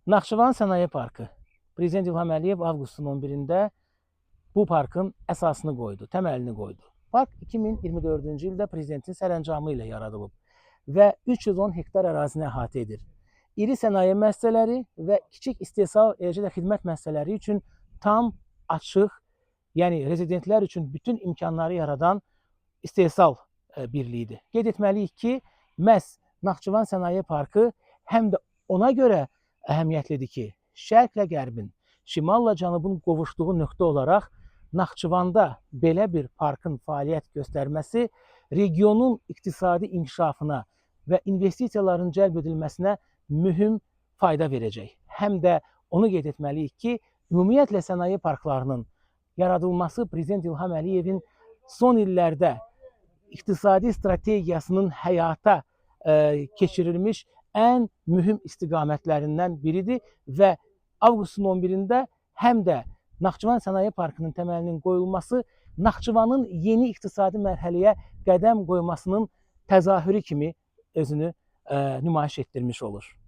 Naxçıvan Sənaye Parkı. Prezident İlham Əliyev avqustun 11-də bu parkın əsasını qoydu, təməlini qoydu. Park 2024-cü ildə prezidentin sərəncamı ilə yaradılıb və 310 hektar ərazini əhatə edir. İri sənaye müəssisələri və kiçik istehsal, eləcə də xidmət müəssisələri üçün tam açıq, yəni rezidentlər üçün bütün imkanları yaradan istehsal birliyidir. Qeyd etməliyik ki, məhz Naxçıvan Sənaye Parkı həm də ona görə əhəmiyyətlidir ki, şərqlə qərbin, şimalla cənubun qovuşduğu nöqtə olaraq Naxçıvanda belə bir parkın fəaliyyət göstərməsi regionun iqtisadi inkişafına və investisiyaların cəlb edilməsinə mühüm fayda verəcək. Həm də onu qeyd etməliyik ki, ümumiyyətlə sənaye parklarının yaradılması Prezident İlham Əliyevin son illərdə iqtisadi strategiyasının həyata keçirilmiş ən mühüm istiqamətlərindən biridir və avqustun 11-də həm də Naxçıvan Sənaye Parkının təməlinin qoyulması Naxçıvanın yeni iqtisadi mərhələyə qədəm qoymasının təzahürü kimi özünü nümayiş etdirmiş olur.